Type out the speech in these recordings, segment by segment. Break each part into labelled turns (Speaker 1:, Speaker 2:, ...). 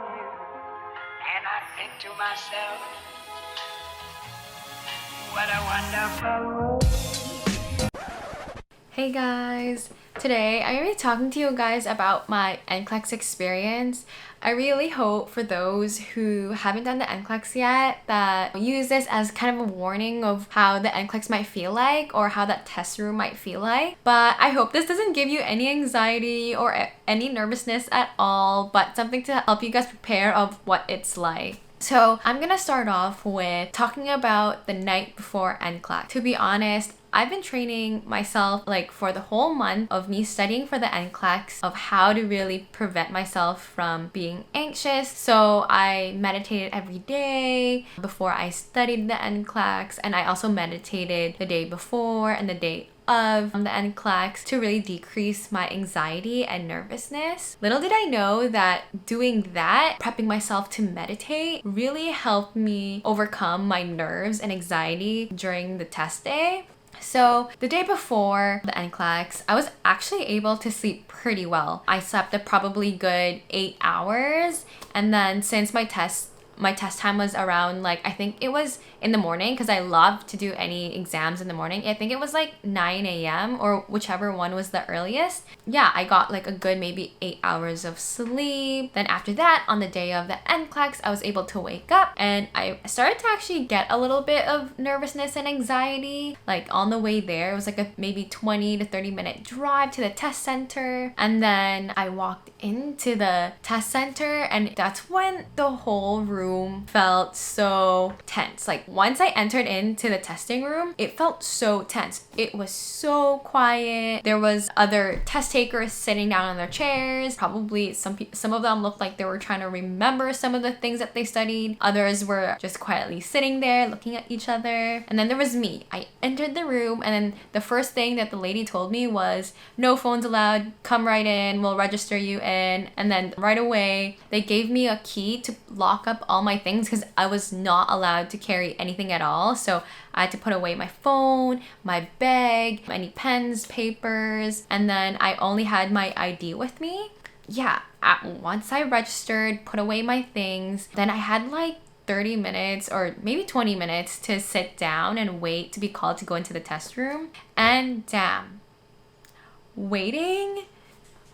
Speaker 1: you, and I think to myself, what a wonderful world.
Speaker 2: Hey guys! Today I'm going to be talking to you guys about my NCLEX experience. I really hope for those who haven't done the NCLEX yet that use this as kind of a warning of how the NCLEX might feel like or how that test room might feel like. But I hope this doesn't give you any anxiety or any nervousness at all, but something to help you guys prepare of what it's like. So I'm gonna start off with talking about the night before NCLEX. To be honest, I've been training myself for the whole month of me studying for the NCLEX of how to really prevent myself from being anxious. So I meditated every day before I studied the NCLEX, and I also meditated the day before and the day of the NCLEX to really decrease my anxiety and nervousness. Little did I know that doing that, prepping myself to meditate, really helped me overcome my nerves and anxiety during the test day. So the day before the NCLEX, I was actually able to sleep pretty well. I slept a probably good 8 hours, and then since my test time was around I think it was in the morning because I love to do any exams in the morning. I think it was 9 a.m. or whichever one was the earliest. Yeah, I got a good maybe 8 hours of sleep. Then after that, on the day of the NCLEX, I was able to wake up and I started to actually get a little bit of nervousness and anxiety. On the way there, it was a maybe 20 to 30 minute drive to the test center. And then I walked into the test center and that's when the whole room felt so tense. Once I entered into the testing room, it felt so tense. It was so quiet. There was other test takers sitting down on their chairs. Probably some of them looked like they were trying to remember some of the things that they studied. Others were just quietly sitting there looking at each other. And then there was me. I entered the room and then the first thing that the lady told me was, "No phones allowed, come right in, we'll register you in." And then right away, they gave me a key to lock up all my things because I was not allowed to carry anything at all. So I had to put away my phone, my bag, any pens, papers, and then I only had my ID with me. Yeah, once I registered, put away my things, then I had 30 minutes or maybe 20 minutes to sit down and wait to be called to go into the test room. And damn, waiting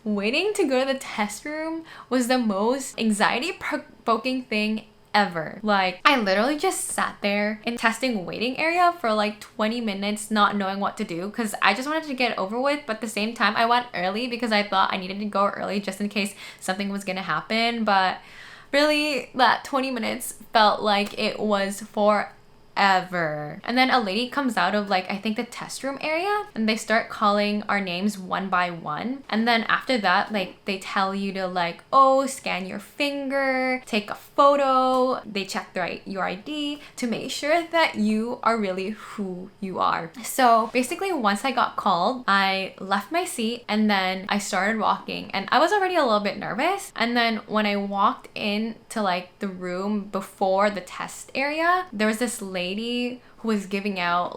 Speaker 2: to go to the test room was the most anxiety-provoking thing ever. I literally just sat there in testing waiting area for 20 minutes not knowing what to do because I just wanted to get it over with, but at the same time I went early because I thought I needed to go early just in case something was gonna happen. But really, that 20 minutes felt like it was forever. And then a lady comes out of I think the test room area and they start calling our names one by one. And then after that, they tell you to scan your finger, take a photo. They check your ID to make sure that you are really who you are. So basically once I got called, I left my seat and then I started walking and I was already a little bit nervous. And then when I walked into the room before the test area, there was this lady who was giving out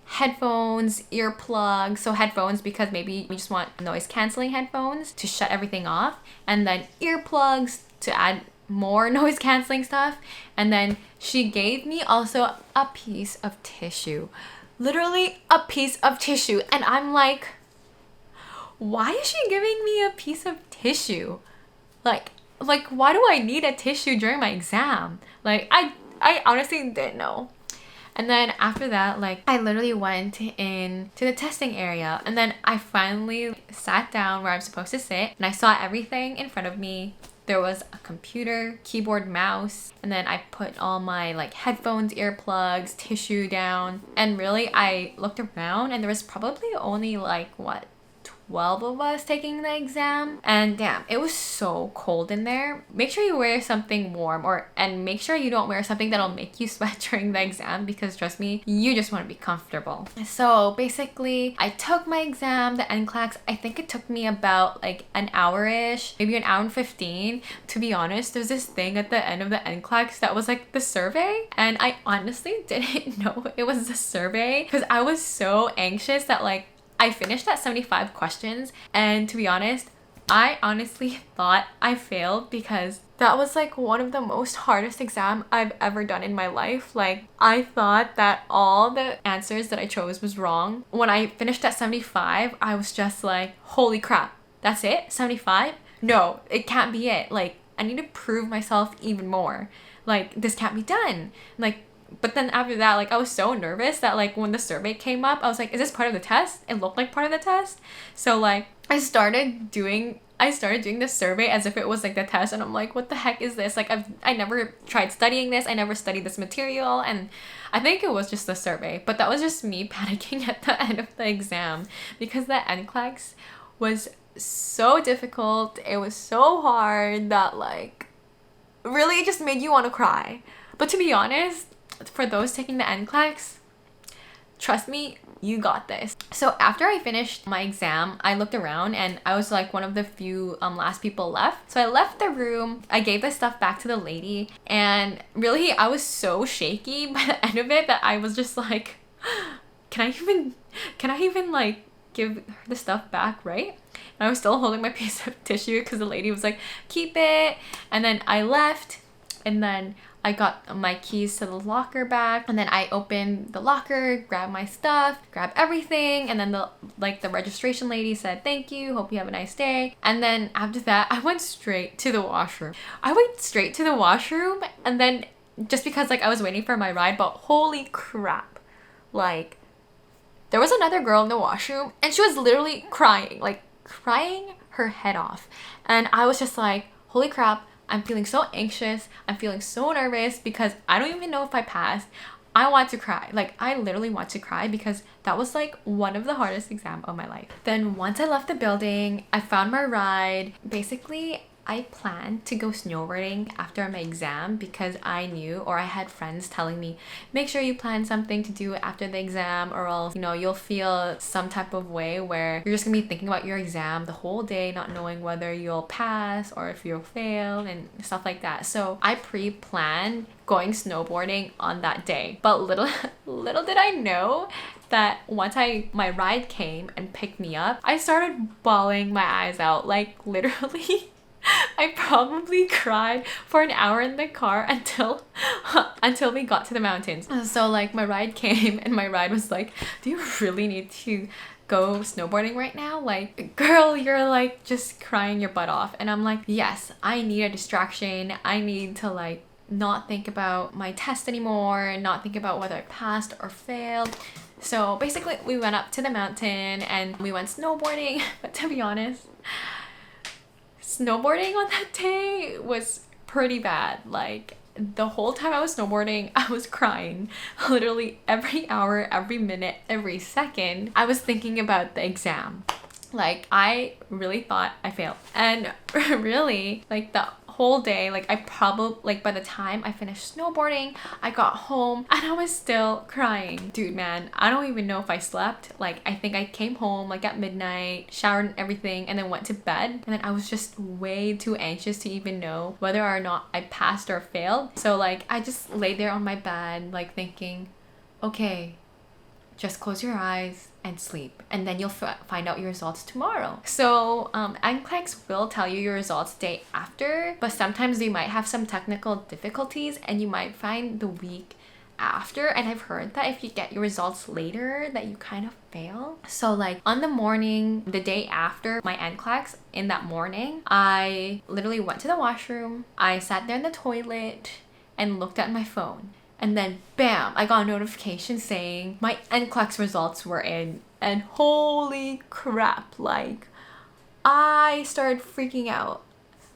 Speaker 2: headphones, earplugs. So headphones because maybe you just want noise canceling headphones to shut everything off, and then earplugs to add more noise canceling stuff. And then she gave me also a piece of tissue, literally a piece of tissue. And I'm like, why is she giving me a piece of tissue? Why do I need a tissue during my exam? I honestly didn't know. And then after that, I literally went in to the testing area and then I finally sat down where I'm supposed to sit and I saw everything in front of me. There was a computer, keyboard, mouse, and then I put all my headphones, earplugs, tissue down. And really, I looked around and there was probably only 12 of us taking the exam, and damn, it was so cold in there. Make sure you wear something warm and make sure you don't wear something that'll make you sweat during the exam because trust me, you just want to be comfortable. So basically, I took my exam, the NCLEX. I think it took me about an hour-ish, maybe an hour and 15. To be honest, there's this thing at the end of the NCLEX that was the survey, and I honestly didn't know it was the survey because I was so anxious that I finished at 75 questions, and to be honest, I honestly thought I failed because that was like one of the most hardest exam I've ever done in my life. Like, I thought that all the answers that I chose was wrong. When I finished at 75, I was just like, holy crap, that's it? 75? No, it can't be it. Like, I need to prove myself even more. Like, this can't be done. Like, but then after that, like, I was so nervous that like when the survey came up, I was like, is this part of the test? It looked like part of the test. So like I started doing this survey as if it was like the test, and I'm like, what the heck is this? Like, I never tried studying this. I never studied this material, and I think it was just the survey. But that was just me panicking at the end of the exam because the NCLEX was so difficult. It was so hard that like really it just made you want to cry. But to be honest, for those taking the NCLEX, trust me, you got this. So after I finished my exam, I looked around and I was like one of the few last people left. So I left the room, I gave the stuff back to the lady, and really I was so shaky by the end of it that I was just like, can I even like give her the stuff back, right? And I was still holding my piece of tissue because the lady was like, keep it. And then I left, and then I got my keys to the locker back, and then I opened the locker, grabbed my stuff, grabbed everything, and then the registration lady said, thank you, hope you have a nice day. And then after that, I went straight to the washroom. And then just because like I was waiting for my ride, but holy crap, like there was another girl in the washroom and she was literally crying her head off. And I was just like, holy crap, I'm feeling so anxious. I'm feeling so nervous because I don't even know if I passed. I want to cry. Like, I literally want to cry because that was like one of the hardest exams of my life. Then once I left the building, I found my ride. Basically, I planned to go snowboarding after my exam because I knew, or I had friends telling me, make sure you plan something to do after the exam or else, you know, you'll feel some type of way where you're just gonna be thinking about your exam the whole day, not knowing whether you'll pass or if you'll fail and stuff like that. So I pre-planned going snowboarding on that day. But little did I know that once my ride came and picked me up, I started bawling my eyes out. Like, literally I probably cried for an hour in the car until we got to the mountains. So like my ride came and my ride was like, do you really need to go snowboarding right now? Like, girl, you're like just crying your butt off. And I'm like, yes, I need a distraction. I need to like not think about my test anymore, not think about whether I passed or failed. So basically we went up to the mountain and we went snowboarding. But to be honest, snowboarding on that day was pretty bad. Like, the whole time I was snowboarding, I was crying. Literally every hour, every minute, every second, I was thinking about the exam. Like, I really thought I failed. And really, like, the whole day, like, I probably, like, by the time I finished snowboarding, I got home and I was still crying. Dude, man, I don't even know if I slept. Like, I think I came home like at midnight, showered and everything, and then went to bed. And then I was just way too anxious to even know whether or not I passed or failed. So like, I just lay there on my bed, like thinking, okay, just close your eyes and sleep, and then you'll find out your results tomorrow. So NCLEX will tell you your results day after, but sometimes you might have some technical difficulties and you might find the week after. And I've heard that if you get your results later, that you kind of fail. So like on the morning, the day after my NCLEX, in that morning, I literally went to the washroom. I sat there in the toilet and looked at my phone. And then bam, I got a notification saying my NCLEX results were in. And holy crap, like I started freaking out.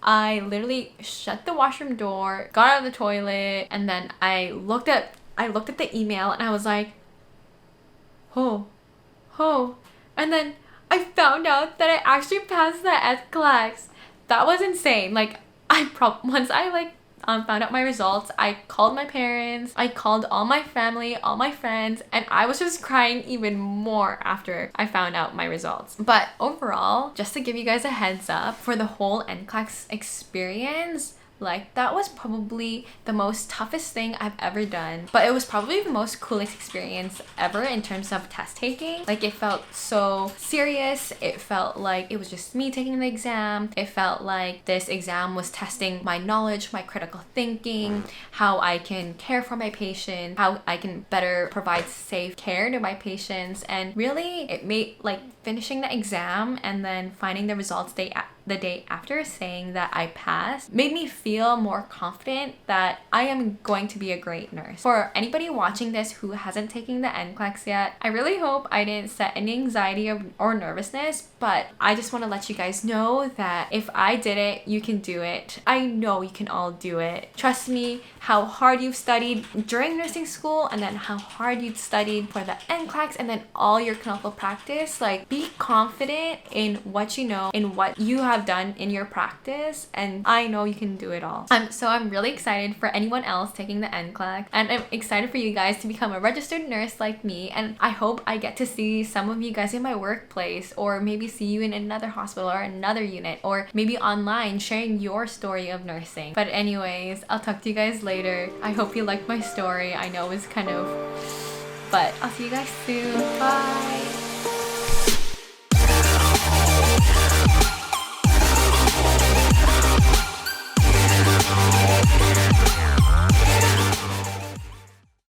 Speaker 2: I literally shut the washroom door, got out of the toilet, and then I looked at the email and I was like, oh. And then I found out that I actually passed the NCLEX. That was insane. Like, once I found out my results, I called my parents, I called all my family, all my friends, and I was just crying even more after I found out my results. But overall, just to give you guys a heads up, for the whole NCLEX experience, Like, that was probably the most toughest thing I've ever done, but it was probably the most coolest experience ever in terms of test taking. Like, it felt so serious. It felt like it was just me taking the exam. It felt like this exam was testing my knowledge, my critical thinking, how I can care for my patient, how I can better provide safe care to my patients. And really, it made, like, finishing the exam and then finding the results the day after, saying that I passed, made me feel more confident that I am going to be a great nurse. For anybody watching this who hasn't taken the NCLEX yet, I really hope I didn't set any anxiety or nervousness, but I just want to let you guys know that if I did it, you can do it. I know you can all do it. Trust me, how hard you've studied during nursing school, and then how hard you've studied for the NCLEX, and then all your clinical practice. Like, be confident in what you know, in what you have done in your practice, and I know you can do it all. So I'm really excited for anyone else taking the NCLEX, and I'm excited for you guys to become a registered nurse like me, and I hope I get to see some of you guys in my workplace, or maybe see you in another hospital or another unit, or maybe online sharing your story of nursing. But anyways, I'll talk to you guys later. I hope you liked my story. I know it was kind of, but I'll see you guys soon. Bye!